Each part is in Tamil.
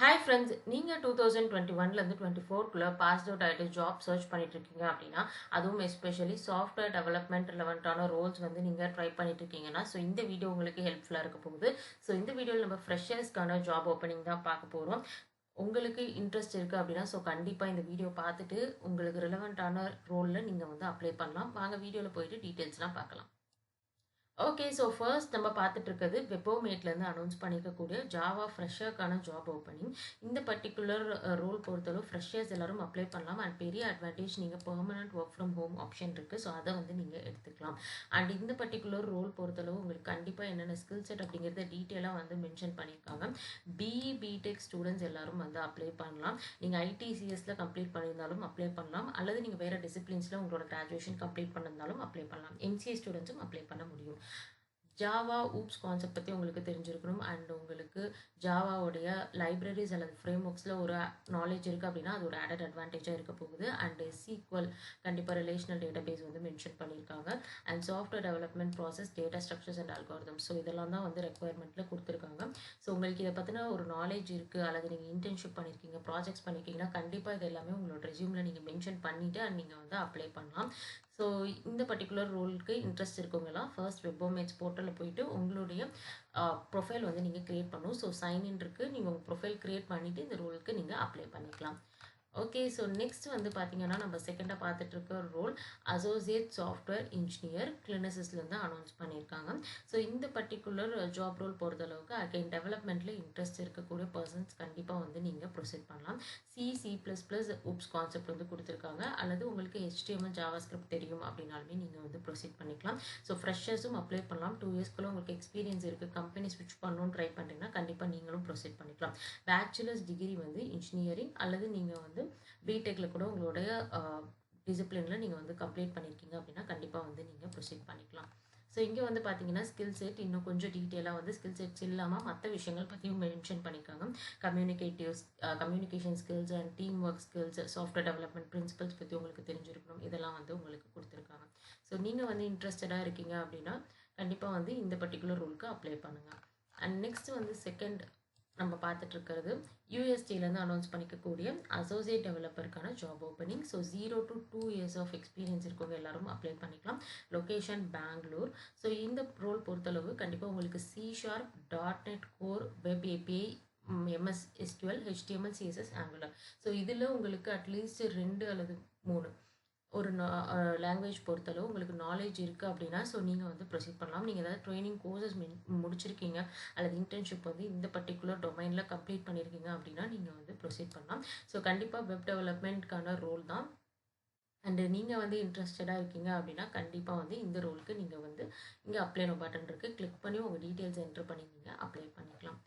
ஹாய் ஃப்ரெண்ட்ஸ், நீங்கள் 2021லேருந்து 24க்குள்ளே பாஸ்ட் அவுட் ஆகிட்டு ஜாப் சர்ச் பண்ணிட்டு இருக்கீங்க அப்படின்னா, அதுவும் எஸ்பெஷலி சாஃப்ட்வேர் டெவலப்மெண்ட் ரிலவெண்ட்டான ரோல்ஸ் வந்து நீங்கள் ட்ரை பண்ணிட்டு இருக்கீங்கன்னா, ஸோ இந்த வீடியோ உங்களுக்கு ஹெல்ப்ஃபுல்லாக இருக்க போகுது. ஸோ இந்த வீடியோவில் நம்ம ஃப்ரெஷர்ஸ்க்கான ஜாப் ஓப்பனிங் தான் பார்க்க போகிறோம். உங்களுக்கு இன்ட்ரெஸ்ட் இருக்குது அப்படின்னா, ஸோ கண்டிப்பாக இந்த வீடியோ பார்த்துட்டு உங்களுக்கு ரிலவெண்ட்டான ரோலில் நீங்கள் வந்து அப்ளை பண்ணலாம். வாங்க வீடியோவில் போயிட்டு டீட்டெயில்ஸ்லாம் பார்க்கலாம். ஓகே. ஸோ ஃபர்ஸ்ட் நம்ம பார்த்துட்டு இருக்கிறது வெப்போமேட்லேருந்து அனௌன்ஸ் பண்ணியிருக்கக்கூடிய ஜாவா ஃப்ரெஷருக்கான ஜாப் ஓப்பனிங். இந்த பர்டிகுலர் ரோல் பொறுத்தளவு ஃப்ரெஷர்ஸ் எல்லாரும் அப்ளை பண்ணலாம். அண்ட் பெரிய அட்வான்டேஜ் நீங்கள் permanent work from home option இருக்குது. ஸோ அதை வந்து நீங்கள் எடுத்துக்கலாம். அண்ட் இந்த பர்டிகுலர் ரோல் பொறுத்தளவு உங்களுக்கு கண்டிப்பாக என்னென்ன ஸ்கில் செட் அப்படிங்கிறத டீட்டெயிலாக வந்து மென்ஷன் பண்ணியிருக்காங்க. பிஇ பிடெக் ஸ்டூடெண்ட்ஸ் எல்லாரும் வந்து அப்ளை பண்ணலாம். நீங்கள் ஐடிசிஎஸ்ல கம்ப்ளீட் பண்ணியிருந்தாலும் அப்ளை பண்ணலாம். அல்லது நீங்கள் வேறு டிசிப்ளின்ஸில் உங்களோட கிராஜுவேஷன் கம்ப்ளீட் பண்ணியிருந்தாலும் அப்ளை பண்ணலாம். எம்சிஏ ஸ்டூடெண்ட்ஸும் அப்ளை பண்ண முடியும். ஜாவா ஊப்ஸ் கான்செப்ட் பற்றி உங்களுக்கு தெரிஞ்சிருக்கணும். அண்ட் உங்களுக்கு ஜாவாவுடைய லைப்ரரிஸ் அல்லது ஃப்ரேம் ஒர்க்ஸில் ஒரு நாலேஜ் இருக்குது அப்படின்னா அது ஒரு ஆடட் அட்வான்டேஜாக இருக்க போகுது. அண்ட் சீக்வல் கண்டிப்பாக ரிலேஷனல் டேட்டா பேஸ் வந்து மென்ஷன் பண்ணியிருக்காங்க. And software development process, data structures and algorithms, so இதெல்லாம் தான் வந்து ரெக்குவயர்மெண்ட்டில் கொடுத்துருக்காங்க. ஸோ உங்களுக்கு இதை பற்றின ஒரு நாலேஜ் இருக்குது அல்லது நீங்கள் இன்டர்ன்ஷிப் பண்ணியிருக்கீங்க, ப்ராஜெக்ட்ஸ் பண்ணியிருக்கீங்கன்னா கண்டிப்பாக இது எல்லாமே உங்களோட ரெஸ்யூமில் நீங்கள் மென்ஷன் பண்ணிவிட்டு அண்ட் நீங்கள் வந்து அப்ளை பண்ணலாம். ஸோ இந்த பர்டிகுலர் ரோலுக்கு இன்ட்ரெஸ்ட் இருக்கவங்கலாம் ஃபர்ஸ்ட் வெப்போமேட்ஸ் போர்ட்டலில் போயிட்டு உங்களுடைய ப்ரொஃபைல் வந்து நீங்கள் க்ரியேட் பண்ணணும். ஸோ சைன்இன் இருக்குது, நீங்கள் உங்கள் ப்ரொஃபைல் க்ரியேட் பண்ணிவிட்டு இந்த ரோலுக்கு நீங்கள் அப்ளை பண்ணிக்கலாம். ஓகே. ஸோ நெக்ஸ்ட் வந்து பார்த்தீங்கன்னா நம்ம செகண்டாக பார்த்துட்டு இருக்க ரோல் அசோசியேட் சாஃப்ட்வேர் இன்ஜினியர் கிளினிசிஸ்லேருந்து அனௌன்ஸ் பண்ணியிருக்காங்க. ஸோ இந்த பர்டிகுலர் ஜாப் ரோல் பொறுத்தளவுக்கு அகைன் டெவலப்மெண்ட்டில் இன்ட்ரெஸ்ட் இருக்கக்கூடிய பர்சன்ஸ் கண்டிப்பாக வந்து நீங்கள் ப்ரொசீட் பண்ணலாம். சி++ ஊப்ஸ் கான்செப்ட் வந்து கொடுத்துருக்காங்க. அல்லது உங்களுக்கு HTML ஜாவாஸ்கிரிப்ட் தெரியும் அப்படின்னாலுமே நீங்கள் வந்து ப்ரொசீட் பண்ணிக்கலாம். ஸோ ஃப்ரெஷர்ஸும் அப்ளை பண்ணலாம். 2 இயர்ஸ்க்குள்ள உங்களுக்கு எக்ஸ்பீரியன்ஸ் இருக்குது, கம்பெனி ஸ்விட்ச் பண்ணணும்னு ட்ரை பண்ணுறீங்கன்னா கண்டிப்பாக நீங்களும் ப்ரொசீட் பண்ணிக்கலாம். பேச்சுலர்ஸ் டிகிரி வந்து இன்ஜினியரிங் அல்லது நீங்கள் வந்து பிடெக்கில் கூட உங்களுடைய டிசிப்ளினில் நீங்கள் வந்து கம்ப்ளீட் பண்ணியிருக்கீங்க அப்படின்னா கண்டிப்பாக வந்து நீங்கள் ப்ரொசீட் பண்ணிக்கலாம். ஸோ இங்கே வந்து பார்த்தீங்கன்னா ஸ்கில் செட் இன்னும் கொஞ்சம் டீட்டெயிலாக வந்து ஸ்கில் செட்ஸ் இல்லாமல் மற்ற விஷயங்கள் பற்றியும் மென்ஷன் பண்ணியிருக்காங்க. Communication skills and team work skills, software development principles பற்றி உங்களுக்கு தெரிஞ்சிருக்கணும். இதெல்லாம் வந்து உங்களுக்கு கொடுத்துருக்காங்க. ஸோ நீங்கள் வந்து இன்ட்ரெஸ்டடாக இருக்கீங்க அப்படின்னா கண்டிப்பாக வந்து இந்த பர்டிகுலர் ரோலுக்கு அப்ளை பண்ணுங்கள். அண்ட் நெக்ஸ்ட் வந்து செகண்ட் நம்ம பார்த்துட்டு இருக்கிறது யூஎஸ்டிலேருந்து அனௌன்ஸ் பண்ணிக்கக்கூடிய அசோசியேட் டெவலப்பருக்கான job opening. So 0 to 2 years of experience இருக்கவங்க எல்லாரும் அப்ளை பண்ணிக்கலாம். லொக்கேஷன் பெங்களூர். ஸோ இந்த ரோல் பொறுத்தளவு கண்டிப்பாக உங்களுக்கு C# .NET core, web API, MS SQL, HTML CSS Angular. So இதில் உங்களுக்கு அட்லீஸ்ட் 2 அல்லது 3 ஒரு லாங்குவேஜ் பொறுத்தளவு உங்களுக்கு நாலேஜ் இருக்குது அப்படின்னா ஸோ நீங்கள் வந்து ப்ரொசீட் பண்ணலாம். நீங்கள் ஏதாவது ட்ரைனிங் கோர்சஸ் முடிச்சிருக்கீங்க அல்லது இன்டர்ன்ஷிப் வந்து இந்த பர்டிகுலர் டொமைனில் கம்ப்ளீட் பண்ணியிருக்கீங்க அப்படின்னா நீங்கள் வந்து ப்ரொசீட் பண்ணலாம். ஸோ கண்டிப்பாக வெப் டெவலப்மெண்ட்கான ரோல் தான். அண்டு நீங்கள் வந்து இன்ட்ரெஸ்டடாக இருக்கீங்க அப்படின்னா கண்டிப்பாக வந்து இந்த ரோலுக்கு நீங்கள் வந்து இங்கே அப்ளை பட்டன் இருக்குது, கிளிக் பண்ணி உங்கள் டீட்டெயில்ஸ் என்ட்ரு பண்ணி நீங்கள் அப்ளை பண்ணிக்கலாம்.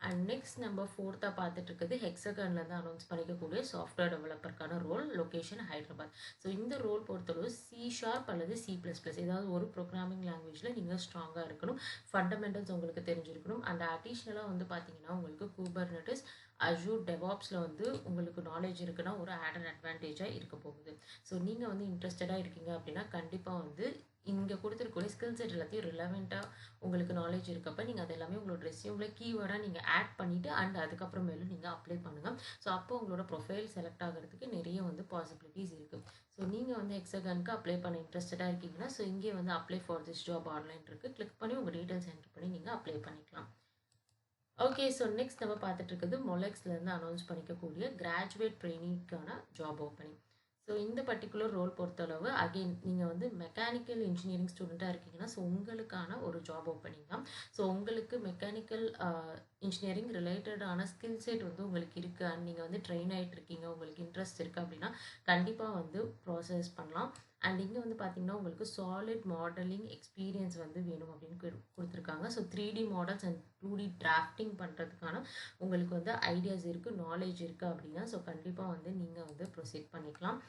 அண்ட் நெக்ஸ்ட் நம்ம ஃபோர்த்தாக பார்த்துட்டு இருக்குது ஹெக்ஸகன்லேருந்து அனௌன்ஸ் பண்ணிக்கக்கூடிய சாஃப்ட்வேர் டெவலப்பருக்கான ரோல், லொக்கேஷன் ஹைதராபாத். ஸோ இந்த ரோல் பொறுத்தளவு C# அல்லது C++, ஏதாவது ஒரு ப்ரோக்ராமிங் லாங்குவேஜில் நீங்கள் ஸ்ட்ராங்காக இருக்கணும். ஃபண்டமெண்டல்ஸ் உங்களுக்கு தெரிஞ்சிருக்கணும். அண்ட் அடிஷ்னலாக வந்து பார்த்தீங்கன்னா உங்களுக்கு குபர்னெட்டிஸ், அஜூர் டெவாப்ஸில் வந்து உங்களுக்கு நாலேஜ் இருக்குன்னா ஒரு ஆடட் அட்வான்டேஜாக இருக்க போகுது. ஸோ நீங்கள் வந்து இன்ட்ரெஸ்டடாக இருக்கீங்க அப்படின்னா கண்டிப்பாக வந்து இங்கே கொடுத்துருக்கூடிய ஸ்கில் செட் எல்லாத்தையும் ரிலவெண்ட்டாக உங்களுக்கு நாலேஜ் இருக்கப்போ நீங்கள் அது எல்லாமே உங்களோட ரெஸ்யூமில் கீவேர்டாக நீங்கள் ஆட் பண்ணிவிட்டு அண்ட் அதுக்கப்புறமேலும் நீங்கள் அப்ளை பண்ணுங்கள். ஸோ அப்போ உங்களோட ப்ரொஃபைல் செலக்ட் ஆகிறதுக்கு நிறைய வந்து பாசிபிலிட்டிஸ் இருக்குது. ஸோ நீங்கள் வந்து ஹெக்ஸகனுக்கு அப்ளை பண்ண இன்ட்ரெஸ்டடாக இருக்கீங்கன்னா ஸோ இங்கே வந்து apply for this job online இருக்குது, கிளிக் பண்ணி உங்கள் டீட்டெயில்ஸ் என்ட்ரு பண்ணி நீங்கள் அப்ளை பண்ணிக்கலாம். ஓகே. ஸோ நெக்ஸ்ட் நம்ம பார்த்துட்டு இருக்குது மொலெக்ஸ்லேருந்து அனௌன்ஸ் பண்ணிக்கக்கூடிய கிராஜுவேட் ட்ரெயினிங்கான ஜாப் ஓப்பனிங். ஸோ இந்த பர்டிகுலர் ரோல் பொறுத்தளவு அகெயின் நீங்கள் வந்து மெக்கானிக்கல் இன்ஜினியரிங் ஸ்டூடெண்ட்டாக இருக்கீங்கன்னா ஸோ உங்களுக்கான ஒரு ஜாப் ஓப்பனிங் தான். ஸோ உங்களுக்கு மெக்கானிக்கல் இன்ஜினியரிங் ரிலேட்டடான ஸ்கில் செட் வந்து உங்களுக்கு இருக்குது அண்ட் நீங்கள் வந்து ட்ரெயின் ஆகிட்டு இருக்கீங்க, உங்களுக்கு இன்ட்ரெஸ்ட் இருக்குது அப்படின்னா கண்டிப்பாக வந்து ப்ராசஸ் பண்ணலாம். அண்ட் இங்கே வந்து பார்த்தீங்கன்னா உங்களுக்கு சாலிட் மாடலிங் எக்ஸ்பீரியன்ஸ் வந்து வேணும் அப்படின்னு கொடுத்துருக்காங்க. So 3D models and 2D drafting பண்ணுறதுக்கான உங்களுக்கு வந்து ஐடியாஸ் இருக்குது, நாலேஜ் இருக்குது அப்படின்னா ஸோ கண்டிப்பாக வந்து நீங்கள் வந்து ப்ரொசீட் பண்ணிக்கலாம்.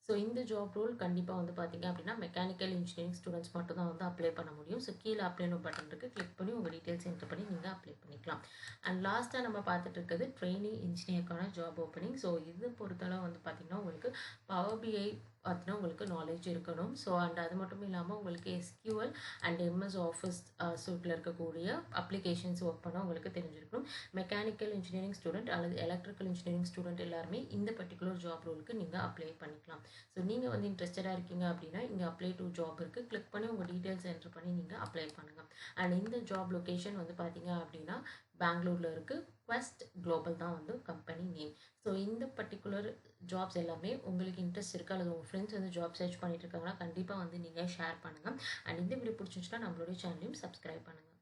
ஸோ இந்த ஜாப் ரோல் கண்டிப்பாக வந்து பார்த்தீங்க அப்படின்னா மெக்கானிக்கல் இன்ஜினியரிங் ஸ்டூடெண்ட்ஸ் மட்டும் தான் வந்து அப்ளை பண்ண முடியும். ஸோ கீழே அப்ளைனோ பட்டன் இருக்குது, கிளிக் பண்ணி உங்கள் டீட்டெயில்ஸ் என்ட்ரு பண்ணி நீங்கள் அப்ளை பண்ணிக்கலாம். அண்ட் லாஸ்ட்டாக நம்ம பார்த்துட்டு இருக்கிறது ட்ரெயினிங் இன்ஜினியருக்கான ஜாப் ஓப்பனிங். ஸோ இது பொறுத்தளவு வந்து பார்த்திங்கன்னா உங்களுக்கு பவர் பிஐ பற்றின உங்களுக்கு நாலேஜ் இருக்கணும். ஸோ அண்ட் அது மட்டும் இல்லாமல் உங்களுக்கு எஸ்கியூஎல் அண்ட் எம்எஸ் ஆஃபீஸ் சூட்டில் இருக்கக்கூடிய அப்ளிகேஷன்ஸ் ஒர்க் பண்ண உங்களுக்கு தெரிஞ்சிருக்கணும். மெக்கானிக்கல் இன்ஜினியரிங் ஸ்டூடெண்ட் அல்லது எலக்ட்ரிக்கல் இன்ஜினியரிங் ஸ்டூடெண்ட் எல்லாருமே இந்த பர்டிகுலர் ஜாப் ரோலுக்கு நீங்கள் அப்ளை பண்ணிக்கலாம். ஸோ நீங்கள் வந்து இன்ட்ரெஸ்டடாக இருக்கீங்க அப்படின்னா இங்கே அப்ளை டு ஜாப் இருக்குது, கிளிக் பண்ணி உங்கள் டீட்டெயில்ஸ் என்ட்ரு பண்ணி நீங்கள் அப்ளை பண்ணுங்கள். அண்ட் இந்த ஜாப் லொக்கேஷன் வந்து பார்த்தீங்க அப்படின்னா பெங்களூரில் இருக்குது. குவெஸ்ட் குளோபல் தான் வந்து கம்பெனி நேம். ஸோ இந்த பர்டிகுலர் ஜாப்ஸ் எல்லாமே உங்களுக்கு இன்ட்ரெஸ்ட் இருக்குது அல்லது உங்கள் ஃப்ரெண்ட்ஸ் வந்து ஜாப் சர்ச் பண்ணிட்டு இருக்காங்கன்னா கண்டிப்பாக வந்து நீங்கள் ஷேர் பண்ணுங்கள். அண்ட் இந்த வீடியோ பிடிச்சிருந்துச்சுன்னா நம்மளுடைய சேனலையும் சப்ஸ்கிரைப் பண்ணுங்கள்.